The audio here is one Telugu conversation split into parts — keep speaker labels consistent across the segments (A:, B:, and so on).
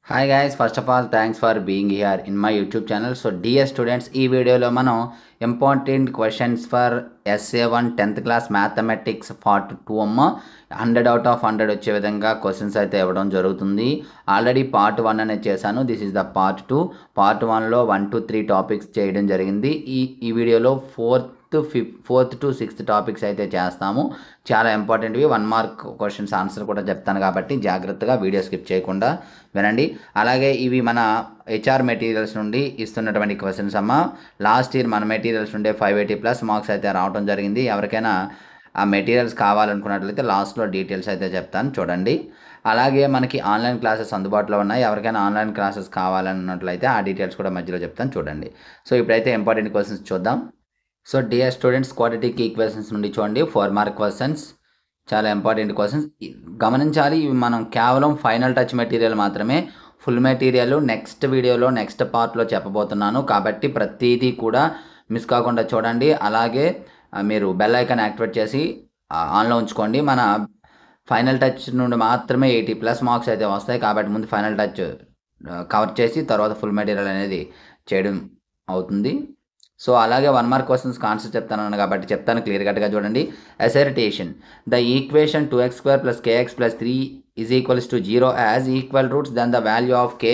A: Hi guys, first of all thanks for being here in my YouTube channel. So dear students, ఈ వీడియోలో మనం important questions for SA1 10th class mathematics part 2 100 out of 100 వచ్చే విధంగా క్వశ్చన్స్ అయితే ఇవ్వడం జరుగుతుంది. ఆల్రెడీ పార్ట్ 1 అనేది చేశాను. This is the part 2. Part 1లో 1 to 3 టాపిక్స్ చేయడం జరిగింది. ఈ వీడియోలో ఫోర్త్ టు సిక్స్త్ టాపిక్స్ అయితే చేస్తాము. చాలా ఇంపార్టెంట్వి, 1 మార్క్ క్వశ్చన్స్ ఆన్సర్ కూడా చెప్తాను కాబట్టి జాగ్రత్తగా వీడియో స్కిప్ చేయకుండా వినండి. అలాగే ఇవి మన HR మెటీరియల్స్ నుండి ఇస్తున్నటువంటి క్వశ్చన్స్ లాస్ట్ ఇయర్ మన మెటీరియల్స్ నుండే 580+ మార్క్స్ అయితే రావడం జరిగింది. ఎవరికైనా ఆ మెటీరియల్స్ కావాలనుకున్నట్లయితే లాస్ట్లో డీటెయిల్స్ అయితే చెప్తాను, చూడండి. అలాగే మనకి ఆన్లైన్ క్లాసెస్ అందుబాటులో ఉన్నాయి. ఎవరికైనా ఆన్లైన్ క్లాసెస్ కావాలన్నట్లయితే ఆ డీటెయిల్స్ కూడా మధ్యలో చెప్తాను, చూడండి. సో ఇప్పుడైతే ఇంపార్టెంట్ క్వశ్చన్స్ చూద్దాం. So dear students, quadratic equations నుండి చూడండి 4 మార్క్ క్వశ్చన్స్, చాలా ఇంపార్టెంట్ క్వశ్చన్స్. గమనించాలి, ఇవి మనం కేవలం ఫైనల్ టచ్ మెటీరియల్ మాత్రమే. ఫుల్ మెటీరియల్ నెక్స్ట్ వీడియోలో నెక్స్ట్ పార్ట్లో చెప్పబోతున్నాను కాబట్టి ప్రతిదీ కూడా మిస్ కాకుండా చూడండి. అలాగే మీరు బెల్ ఐకాన్ యాక్టివేట్ చేసి ఆన్లో ఉంచుకోండి. మన ఫైనల్ టచ్ నుండి మాత్రమే 80+ మార్క్స్ అయితే వస్తాయి కాబట్టి ముందు ఫైనల్ టచ్ కవర్ చేసి తర్వాత ఫుల్ మెటీరియల్ అనేది చేయడం అవుతుంది. సో అలాగే 1 మార్క్ క్వశ్చన్స్ కాన్సెప్ట్ చెప్తాను కాబట్టి చెప్తాను, క్లియర్ కట్గా చూడండి. Assertion the equation 2x² + kx + 3 = 0 has equal roots then the value of k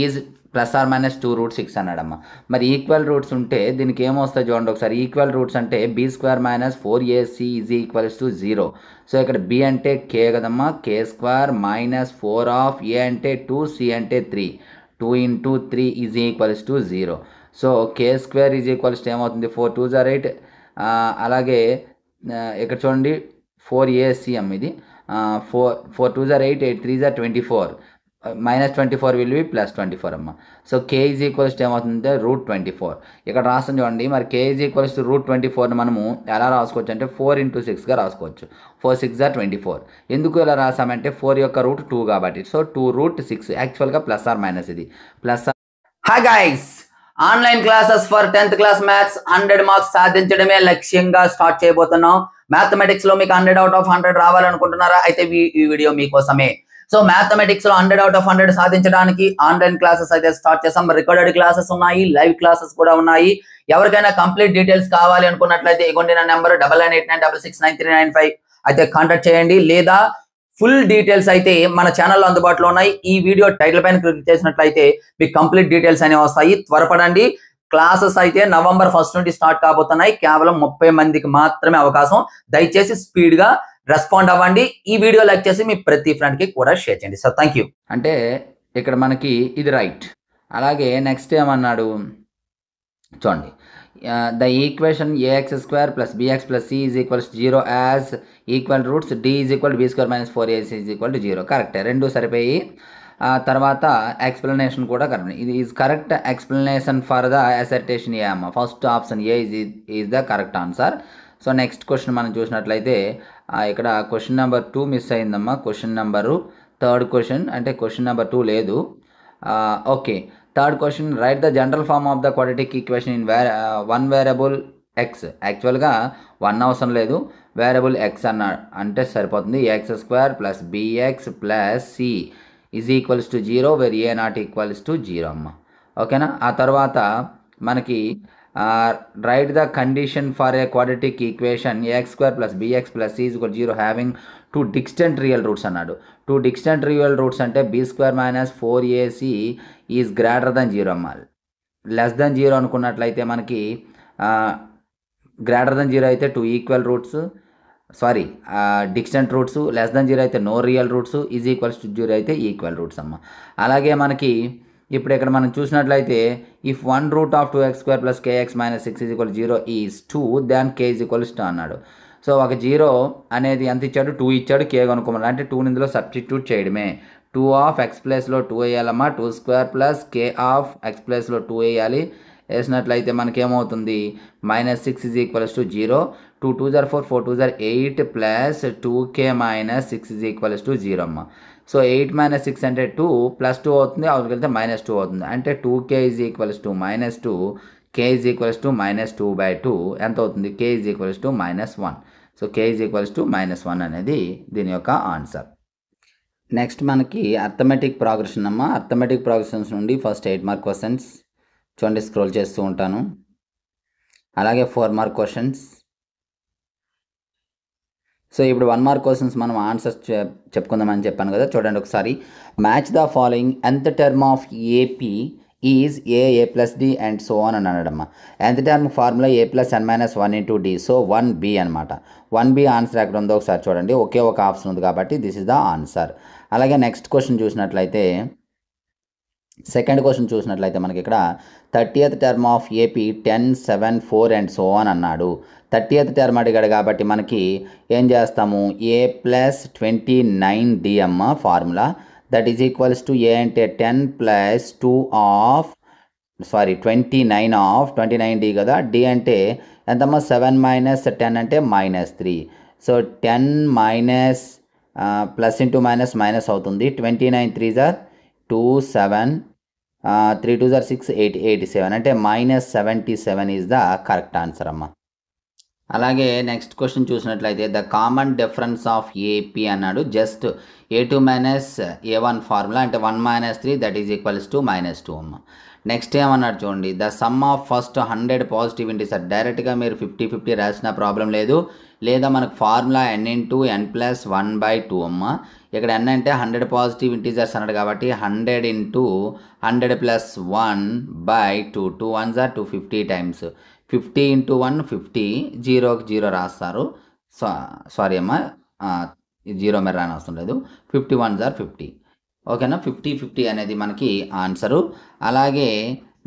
A: is +or- 2√6 అన్నాడమ్మా. మరి ఈక్వల్ రూట్స్ ఉంటే దీనికి ఏమొస్తాయి చూడండి ఒకసారి. ఈక్వల్ రూట్స్ అంటే b² - 4ac = 0. సో ఇక్కడ b అంటే k కదమ్మా, k² - 4 ఆఫ్ a అంటే 2, c అంటే 3, 2 × 3 = 0. సో k² ఏమవుతుంది, 4 2s are 8. అలాగే ఇక్కడ చూడండి 4ac ఇది 4 2s are 8, 8 3s are 24, -24 will be +24 అమ్మ. సో k ఏమవుతుంది, √24. ఇక్కడ రాస్తాం చూడండి. మరి k √24 మనము ఎలా రాసుకోవచ్చు అంటే 4 × 6గా రాసుకోవచ్చు. 4 6 are 24. ఎందుకు ఇలా రాసామంటే 4 యొక్క రూట్ 2 కాబట్టి. సో 2√6 యాక్చువల్గా +or- ఇది plus. Hi guys, online classes for 10th class maths 100 marks సాధించడమే లక్ష్యంగా స్టార్ట్ చేయబోతున్నాం. మ్యాథమెటిక్స్ లో మీకు 100 అవుట్ ఆఫ్ 100 రావాలనుకుంటున్నారా? అయితే ఈ వీడియో మీకోసమే. సో మ్యాథమెటిక్స్ లో 100 అవుట్ ఆఫ్ 100 సాధించడానికి ఆన్లైన్ క్లాసెస్ అయితే స్టార్ట్ చేసాం. రికార్డెడ్ క్లాసెస్ ఉన్నాయి, లైవ్ క్లాసెస్ కూడా ఉన్నాయి. ఎవరికైనా కంప్లీట్ డీటెయిల్స్ కావాలి అనుకున్నట్లయితే ఇగోండి నా నెంబర్ 9989669395 అయితే కాంటాక్ట్ చేయండి. లేదా ఫుల్ డీటెయిల్స్ అయితే మన ఛానల్లో అందుబాటులో ఉన్నాయి. ఈ వీడియో టైటిల్ పైన క్లిక్ చేసినట్లయితే మీకు కంప్లీట్ డీటెయిల్స్ అనేవి వస్తాయి. త్వరపడండి. క్లాసెస్ అయితే November 1 నుండి స్టార్ట్ కాబోతున్నాయి. కేవలం 30 మందికి మాత్రమే అవకాశం. దయచేసి స్పీడ్ గా రెస్పాండ్ అవ్వండి. ఈ వీడియో లైక్ చేసి మీ ప్రతి ఫ్రెండ్ కి కూడా షేర్ చేయండి. So thank you. అంటే ఇక్కడ మనకి ఇది రైట్. అలాగే నెక్స్ట్ ఏమన్నాడు చూడండి. The equation ax² + bx + c = 0 has equal roots d b² - 4ac = 0. కరెక్టే, రెండు సరిపోయి. తర్వాత ఎక్స్ప్లెనేషన్ కూడా కరెక్ట్. ఇది is correct explanation for the assertion A అమ్మ. First option A is the correct answer. So next question మనం చూసినట్లయితే ఇక్కడ క్వశ్చన్ నెంబర్ 2 మిస్ అయిందమ్మా. క్వశ్చన్ నెంబరు థర్డ్ క్వశ్చన్ అంటే క్వశ్చన్ నెంబర్ 2 లేదు. Okay, third question write the general form of the quadratic equation in one variable x. యాక్చువల్గా 1 అవసరం లేదు, వేరియబుల్ ఎక్స్ అంటే సరిపోతుంది. x² + bx + c = 0 wear a not 0 అమ్మ. ఓకేనా. ఆ తర్వాత మనకి right the condition for a quadratic equation ax² + bx + c = 0 having 2 distant real roots అన్నాడు. 2 డిస్టెంట్ రియల్ రూట్స్ అంటే b² - 4ac is greater than 0 అమ్మ. లెస్ దెన్ 0 అనుకున్నట్లయితే మనకి గ్రేటర్ దెన్ 0 అయితే 2 equal roots, sorry distant roots. Less than 0 అయితే నో రియల్ రూట్స్, = 0 అయితే ఈక్వల్ రూట్స్ అమ్మ. అలాగే మనకి ఇప్పుడు ఇక్కడ మనం చూసినట్లయితే if 1 root of 2x² + kx - 6 = 0 is 2 then k = 2 అన్నాడు. సో ఒక 0 అనేది ఎంత ఇచ్చాడు, 2 ఇచ్చాడు, k కనుక్కోమన్నాడు. అంటే 2 ఇందులో సబ్స్టిట్యూట్ చేయడమే. 2 ఆఫ్ x ప్లేస్లో 2 వేయాలమ్మా. 2² + k ఆఫ్ x ప్లేస్లో 2 వేయాలి. వేసినట్లయితే మనకేమవుతుంది, -6 = 0. 2 2s are 4, 4 2s are 8 plus 2k - 6 = 0 అమ్మ. సో 8 - 6 అంటే 2 +2 అవుతుంది, అవతలికి వెళ్తే -2 అవుతుంది. అంటే 2k = -2, k = -2/2 ఎంత అవుతుంది, k = -1. సో k = -1 అనేది దీని యొక్క ఆన్సర్. నెక్స్ట్ మనకి అర్థమెటిక్ ప్రోగ్రెషన్ అమ్మ. అర్థమెటిక్ ప్రోగ్రెషన్స్ నుండి ఫస్ట్ 8 మార్క్ క్వశ్చన్స్ చూడండి, స్క్రోల్ చేస్తూ ఉంటాను. అలాగే 4 మార్క్ క్వశ్చన్స్. సో ఇప్పుడు 1 మార్క్ క్వశ్చన్స్ మనం ఆన్సర్స్ చెప్పుకుందామని చెప్పాను కదా, చూడండి ఒకసారి. Match the following nth term of AP is a plus d and so on అని అన్నాడమ్మా. nth term formula a plus n minus 1 into d. So 1b అనమాట. 1b ఆన్సర్ ఎక్కడ ఉందో ఒకసారి చూడండి. ఒకే ఒక ఆప్షన్ ఉంది కాబట్టి దిస్ ఇస్ ద ఆన్సర్. అలాగే నెక్స్ట్ క్వశ్చన్ చూసినట్లయితే, సెకండ్ క్వశ్చన్ చూసినట్లయితే మనకి ఇక్కడ 30th term of AP 10, 7, 4 and so on అన్నాడు. 30th టర్మ్ అడిగాడు కాబట్టి మనకి ఏం చేస్తాము, ఏ ప్లస్ 29d అమ్మ formula. That is equals to a అంటే 10 ప్లస్ 2 ఆఫ్ 29 ఆఫ్ 29d కదా. డి అంటే ఎంతమ్మా, 7 మైనస్ 10 అంటే -3. So 10 minus plus into minus minus అవుతుంది. 29 3s are 2, 7, 3 2s are 6, 8, 87 అంటే -77 ఈజ్ ద కరెక్ట్ ఆన్సర్ అమ్మ. అలాగే నెక్స్ట్ క్వశ్చన్ చూసినట్లయితే the common difference of AP అన్నాడు. Just a2 minus a1 formula అంటే 1 - 3 దట్ ఈజ్ ఈక్వల్స్ టు -2 అమ్మ. నెక్స్ట్ ఏమన్నాడు చూడండి, the sum of first 100 positive integers. డైరెక్ట్గా మీరు 50-50 రాసిన ప్రాబ్లం లేదు, లేదా మనకు ఫార్ములా n ఇంటూ n+1/2 అమ్మ. ఇక్కడ n అంటే 100 పాజిటివ్ ఇంటీజర్స్ అన్నాడు కాబట్టి 100 into 100 + 1/2. 2 1s are 250 times 50 into 1 50, 0కి 0 రాస్తారు. సారీ అమ్మ, 0 మీరు రాని అవసరం లేదు. 50 1s are 50. ఓకేనా, 50-50 అనేది మనకి ఆన్సరు. అలాగే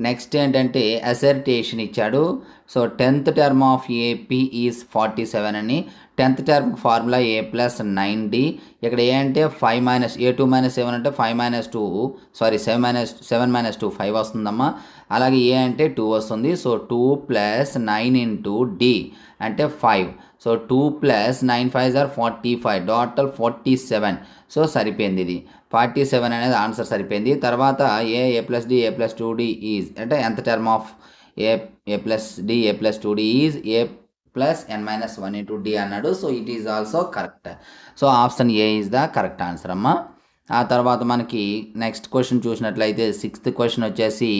A: నెక్స్ట్ ఏంటంటే అసర్టేషన్ ఇచ్చాడు. So 10th term of AP is 47 అని. 10th term formula a plus 9d. ఇక్కడ ఏ అంటే 5 - a2 - a1 అంటే 5 - 2 7 - 2 5 వస్తుందమ్మా. అలాగే ఏ అంటే 2 వస్తుంది. సో 2 + 9 ఇంటూ డి అంటే 5. So 2 + 9 5s are 45, total 47. So సరిపోయింది, ఇది 47 అనేది ఆన్సర్ సరిపోయింది. తర్వాత a plus d a plus 2d is అంటే nth term of a plus d a plus 2d is a plus n-1 into d అన్నాడు. So it is also correct. So option A is the correct answer అమ్మ. ఆ తర్వాత మనకి నెక్స్ట్ క్వశ్చన్ చూసినట్లయితే 6th క్వశ్చన్ వచ్చేసి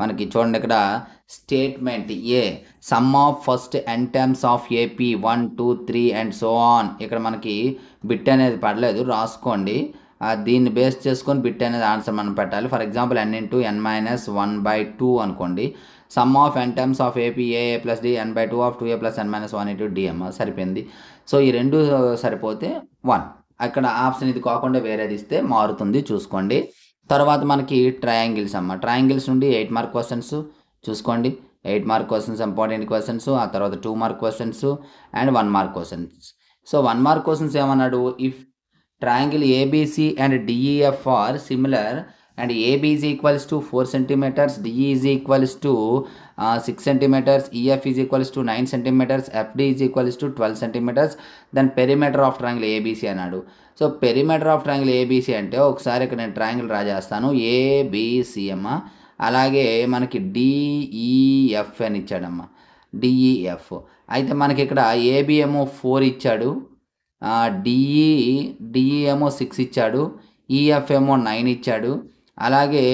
A: మనకి చూడండి, ఇక్కడ statement A some of first n terms of AP 1, 2, 3 and so on. ఇక్కడ మనకి బిట్ అనేది పడలేదు, రాసుకోండి. దీన్ని బేస్ చేసుకొని బిట్ అనేది ఆన్సర్ మనం పెట్టాలి. For example n into n-1/2 అనుకోండి. Sum of n terms of AP a plus d n/2 of 2a + n-1 into d అమ్మ. సరిపోయింది. సో ఈ రెండు సరిపోతే 1. అక్కడ ఆప్షన్ ఇది కాకుండా వేరేది ఇస్తే మారుతుంది, చూసుకోండి. తర్వాత మనకి ట్రయాంగిల్స్ అమ్మ. ట్రయాంగిల్స్ నుండి 8 మార్క్ క్వశ్చన్స్ చూసుకోండి. 8 మార్క్ క్వశ్చన్స్ ఇంపార్టెంట్ క్వశ్చన్స్. ఆ తర్వాత 2 mark questions and 1 mark questions. So 1 mark questions ఏమన్నాడు, if triangle ABC and DEF are similar and AB is equals to 4 centimeters, DE is equals to 6 centimeters, EF is equals to 9 centimeters, FD is equals to 12 centimeters, then perimeter of triangle ABC అన్నాడు. So perimeter of triangle ABC అంటే ఒకసారి ఇక్కడ నేను ట్రయాంగిల్ డ్రా చేస్తాను. ABC అమ్మ. అలాగే మనకి DEF అని ఇచ్చాడమ్మా, DEF. అయితే మనకి ఇక్కడ AB ఏమో 4 ఇచ్చాడు, DE ఏమో 6 ఇచ్చాడు, EF ఏమో 9 ఇచ్చాడు. అలాగే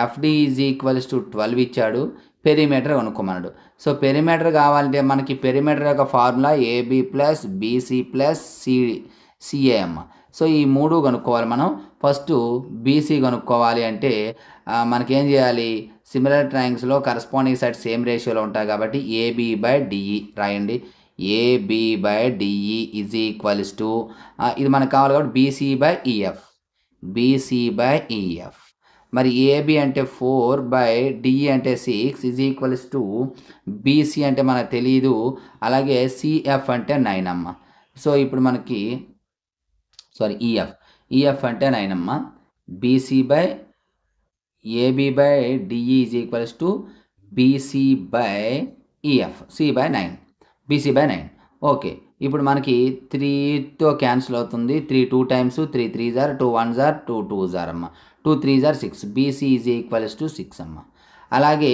A: FD ఈజ్ ఈక్వల్స్ టు 12 ఇచ్చాడు. పెరిమీటర్ కనుక్కోమన్నాడు. సో పెరిమీటర్ కావాలంటే మనకి పెరిమీటర్ యొక్క ఫార్ములా AB + BC + CA అమ్మ. సో ఈ 3 కనుక్కోవాలి మనం. ఫస్ట్ BC కనుక్కోవాలి అంటే మనకేం చేయాలి, సిమిలర్ ట్రయాంగిల్స్లో కరస్పాండింగ్ సైడ్ సేమ్ రేషియోలో ఉంటాయి కాబట్టి AB/DE రాయండి. AB/DE ఈజ్ ఈక్వల్స్ టు ఇది మనకు కావాలి కాబట్టి BC/EF. BC/EF. మరి AB అంటే 4/DE అంటే 6 ఈజ్ ఈక్వల్స్ టు BC అంటే మనకు తెలియదు, అలాగే CF అంటే 9 అమ్మ. సో ఇప్పుడు మనకి EF అంటే 9 అమ్మ. AB/DE is equals to BC/EF, C/9, BC/9. Okay, ఇప్పుడు మనకి 3తో క్యాన్సిల్ అవుతుంది. 3 2 times 3 3s are 2 1s are 2 2s are అమ్మ. 2 3s are 6. BC is equals to 6 అమ్మ. అలాగే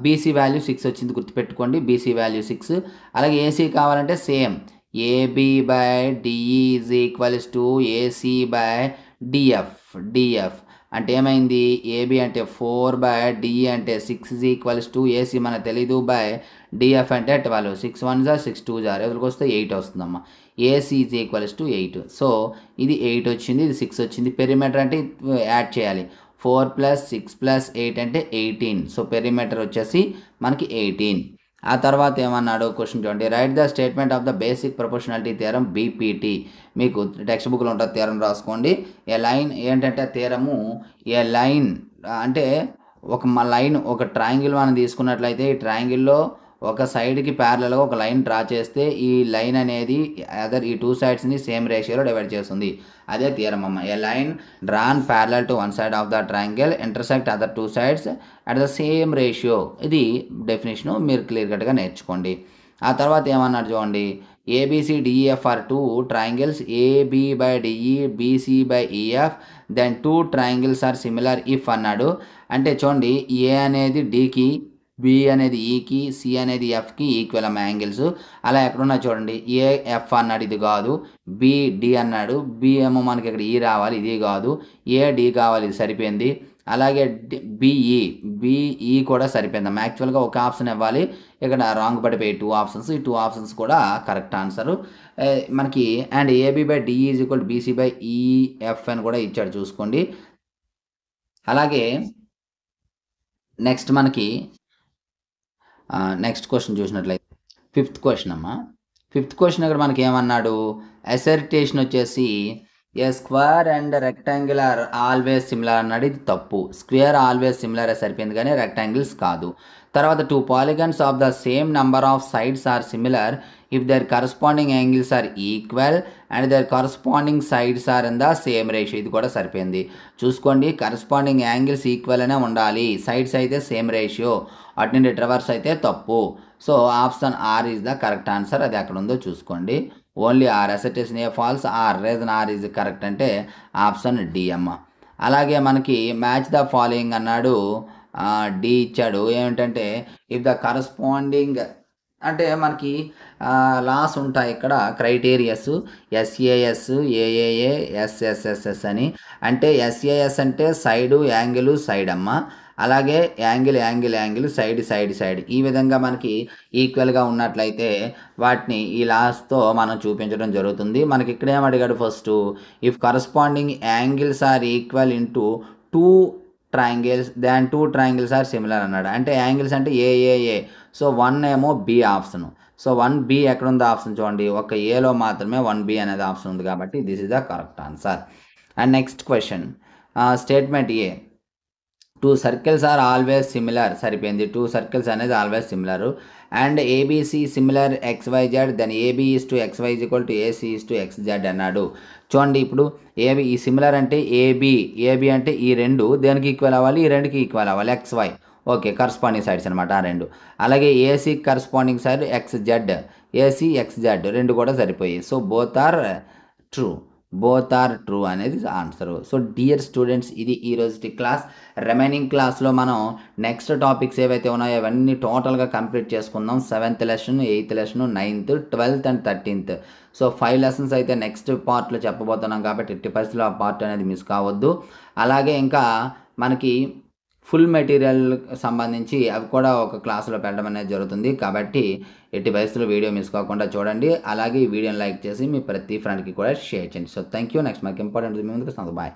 A: BC వాల్యూ 6 వచ్చింది, గుర్తుపెట్టుకోండి. BC value 6. అలాగే AC కావాలంటే same AB by DE is equals to AC by DF అంటే ఏమైంది, ఏబి అంటే 4 డిఈ అంటే 6 ఈజ్ ఈక్వల్స్ టు ఏసీ మనకు తెలీదు బై డిఎఫ్ అంటే 12, 6 1 జా 6 2 జా ఎదురుకు వస్తే 8 వస్తుందమ్మా. AC is equals to 8. So ఇది 8 వచ్చింది, ఇది 6 వచ్చింది. పెరిమీటర్ అంటే యాడ్ చేయాలి, 4 + 6 + 8 అంటే 18. సో పెరిమీటర్ వచ్చేసి మనకి 18. ఆ తర్వాత ఏమన్నాడు క్వశ్చన్ చూడండి, right the statement of the basic proportionality theorem BPT. మీకు టెక్స్ట్ బుక్లో ఉంటుంది, థియరం రాసుకోండి. ఏ లైన్ ఏంటంటే థియరము, ఏ లైన్ అంటే ఒక లైన్, ఒక ట్రయాంగిల్ మనం తీసుకున్నట్లయితే ఈ ట్రయాంగిల్లో ఒక సైడ్కి ప్యారలల్గా ఒక లైన్ డ్రా చేస్తే ఈ లైన్ అనేది ఈ 2 సైడ్స్ని సేమ్ రేషియోలో డివైడ్ చేస్తుంది. అదే థియరం అమ్మ. A line drawn parallel to one side of the triangle intersect other 2 sides at the same ratio. ఇది డెఫినేషను, మీరు క్లియర్ కట్గా నేర్చుకోండి. ఆ తర్వాత ఏమన్నారు చూడండి, ABCDEF are 2 triangles, AB by DE, BC by EF, then 2 triangles are similar if అన్నాడు. అంటే చూడండి, ఏ అనేది డికి, బి అనేది ఈకి, సి అనేది ఎఫ్కి ఈక్వల్ అమ్మ యాంగిల్స్. అలా ఎక్కడున్నా చూడండి, ఏఎఫ్ అన్నాడు, ఇది కాదు. బిడి అన్నాడు, బి ఏమో మనకి ఇక్కడ ఈ రావాలి, ఇది కాదు. ఏడి కావాలి, ఇది సరిపోయింది. అలాగే బిఈ కూడా సరిపోయిందమ్మా. యాక్చువల్గా ఒక ఆప్షన్ ఇవ్వాలి, ఇక్కడ రాంగ్ పడిపోయి 2 ఆప్షన్స్. ఈ 2 ఆప్షన్స్ కూడా కరెక్ట్ ఆన్సరు మనకి. And AB by DE is equal BC by EF అని కూడా ఇచ్చాడు, చూసుకోండి. అలాగే నెక్స్ట్ మనకి నెక్స్ట్ క్వశ్చన్ చూసినట్లయితే 5th క్వశ్చన్ అమ్మా. 5th క్వశ్చన్ ఇక్కడ మనకి ఏమన్నాడు, అసర్టేషన్ వచ్చేసి a square and rectangle are always similar అన్నాడు. ఇది తప్పు. స్క్వేర్ ఆల్వేస్ సిమిలర్ సరిపోయింది, కానీ రెక్టాంగిల్స్ కాదు. తర్వాత 2 polygons of the same number of sides are similar if their corresponding angles are equal and their corresponding sides are in the same ratio. ఇది కూడా సరిపోయింది, చూసుకోండి. కరస్పాండింగ్ యాంగిల్స్ ఈక్వల్ అనే ఉండాలి, సైడ్స్ అయితే సేమ్ రేషియో, అటు నుండి ట్రవర్స్ అయితే తప్పు. So option R is the correct answer. అది ఎక్కడ ఉందో చూసుకోండి. Only R, assertion A false, R reason R is correct అంటే ఆప్షన్ డి అమ్మ. అలాగే మనకి మ్యాచ్ ద ఫాలోయింగ్ అన్నాడు, డి ఇచ్చాడు. ఏమిటంటే ఇఫ్ ద కరస్పాండింగ్ అంటే మనకి లాస్ ఉంటాయి ఇక్కడ, క్రైటీరియస్ ఎస్ఏఎస్, ఏఏఏ, ఎస్ఎస్ఎస్ఎస్ అని. అంటే ఎస్ఏఎస్ అంటే సైడు, యాంగిల్, సైడ్ అమ్మ. అలాగే యాంగిల్, సైడ్ ఈ విధంగా మనకి ఈక్వల్గా ఉన్నట్లయితే వాటిని ఈ లాస్తో మనం చూపించడం జరుగుతుంది. మనకి ఇక్కడ ఏం అడిగాడు, first if corresponding angles are equal into 2 triangles then 2 triangles are similar అన్నాడు. అంటే యాంగిల్స్ అంటే ఏఏఏ. సో 1 ఏమో బి ఆప్షన్. సో 1B ఎక్కడ ఉంది ఆప్షన్ చూడండి, ఒక ఏలో మాత్రమే 1B అనేది ఆప్షన్ ఉంది, కాబట్టి this is the correct answer. And next question, statement A 2 circles are always similar సరిపోయింది. 2 సర్కిల్స్ అనేది always similar. And ABC similar XYZ, then AB is to XY is equal to AC is to XZ అన్నాడు. చూడండి, ఇప్పుడు ఏబి ఈ సిమిలర్ అంటే ఏబి అంటే ఈ 2 దేనికి ఈక్వల్ అవ్వాలి, ఈ 2కి ఈక్వల్ అవ్వాలి, XY. ఓకే, కరస్పాండింగ్ సైడ్స్ అనమాట ఆ 2. అలాగే AC corresponding side XZ, AC XZ 2 కూడా సరిపోయాయి. సో బోత్ ఆర్ ట్రూ అనేది ఆన్సరు. సో డియర్ స్టూడెంట్స్, ఇది ఈరోజు క్లాస్. రిమైనింగ్ క్లాస్లో మనం నెక్స్ట్ టాపిక్స్ ఏవైతే ఉన్నాయో అవన్నీ టోటల్గా కంప్లీట్ చేసుకుందాం. 7th lesson, 8th lesson, 9th, 12th and 13th. So 5 lessons అయితే నెక్స్ట్ పార్ట్లో చెప్పబోతున్నాం, కాబట్టి ఎట్టి పరిస్థితుల్లో ఆ పార్ట్ అనేది మిస్ కావద్దు. అలాగే ఇంకా మనకి ఫుల్ మెటీరియల్ సంబంధించి అవి కూడా ఒక క్లాసులో పెట్టడం అనేది జరుగుతుంది, కాబట్టి ఎట్టి పరిస్థితుల్లో వీడియో మిస్ కాకుండా చూడండి. అలాగే ఈ వీడియోని లైక్ చేసి మీ ప్రతి ఫ్రెండ్కి కూడా షేర్ చేయండి. So thank you. నెక్స్ట్ మనకి ఇంపార్టెంట్ ముందుకు వస్తాం. బాయ్.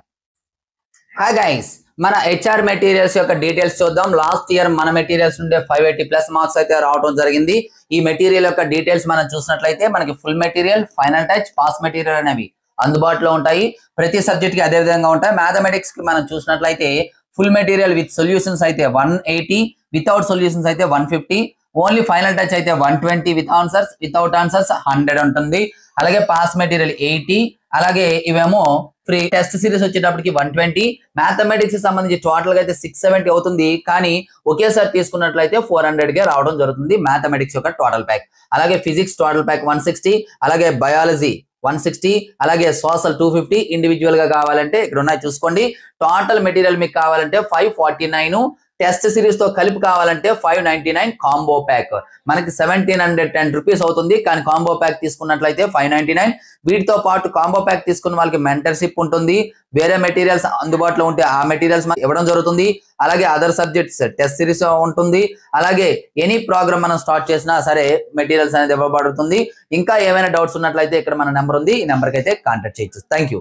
A: హాయ్ గైస్, మన హెచ్ఆర్ మెటీరియల్స్ యొక్క డీటెయిల్స్ చూద్దాం. లాస్ట్ ఇయర్ మన మెటీరియల్స్ నుండే 580+ మార్క్స్ అయితే రావడం జరిగింది. ఈ మెటీరియల్ యొక్క డీటెయిల్స్ మనం చూసినట్లయితే మనకి full material, final touch, pass material అనేవి అందుబాటులో ఉంటాయి. ప్రతి సబ్జెక్ట్ కి అదే విధంగా ఉంటాయి. మ్యాథమెటిక్స్ కి మనం చూసినట్లయితే ఫుల్ మెటీరియల్ విత్ సొల్యూషన్స్ అయితే 180, వితౌట్ సొల్యూషన్స్ అయితే 150, ఓన్లీ ఫైనల్ టచ్ అయితే 120, విత్ ఆన్సర్స్, వితౌట్ ఆన్సర్స్ 100 ఉంటుంది. అలాగే పాస్ మెటీరియల్ 80, అలాగే ఇవేమో ఫ్రీ. టెస్ట్ సిరీస్ వచ్చేటప్పటికి 120. మ్యాథమెటిక్స్ సంబంధించి టోటల్ గా అయితే 670 అవుతుంది, కానీ ఒకేసారి తీసుకున్నట్లయితే 400కే రావడం జరుగుతుంది మ్యాథమెటిక్స్ యొక్క టోటల్ ప్యాక్. అలాగే ఫిజిక్స్ టోటల్ ప్యాక్ 160, అలాగే బయాలజీ 160, అలాగే సోషల్ 250. ఇండివిజువల్ గా కావాలంటే ఇక్కడ ఉన్నాయి చూసుకోండి. టోటల్ మెటీరియల్ మీకు కావాలంటే 549, టెస్ట్ సిరీస్ తో కలిపి కావాలంటే 599 కాంబో ప్యాక్. మనకి 1710 రూపీస్ అవుతుంది. కానీ కాంబో ప్యాక్ తీసుకున్నట్లయితే 599. వీటితో పాటు కాంబో ప్యాక్ తీసుకున్న వాళ్ళకి మెంటర్షిప్ ఉంటుంది. వేరే మెటీరియల్స్ అందుబాటులో ఉంటే ఆ మెటీరియల్స్ ఇవ్వడం జరుగుతుంది. అలాగే అదర్ సబ్జెక్ట్స్ టెస్ట్ సిరీస్ ఉంటుంది. అలాగే ఎనీ ప్రోగ్రామ్ మనం స్టార్ట్ చేసినా సరే మెటీరియల్స్ అనేది ఇవ్వబడుతుంది. ఇంకా ఏమైనా డౌట్స్ ఉన్నట్లయితే ఇక్కడ మన నెంబర్ ఉంది, ఈ నెంబర్కి అయితే కాంటాక్ట్ చేయొచ్చు. Thank you.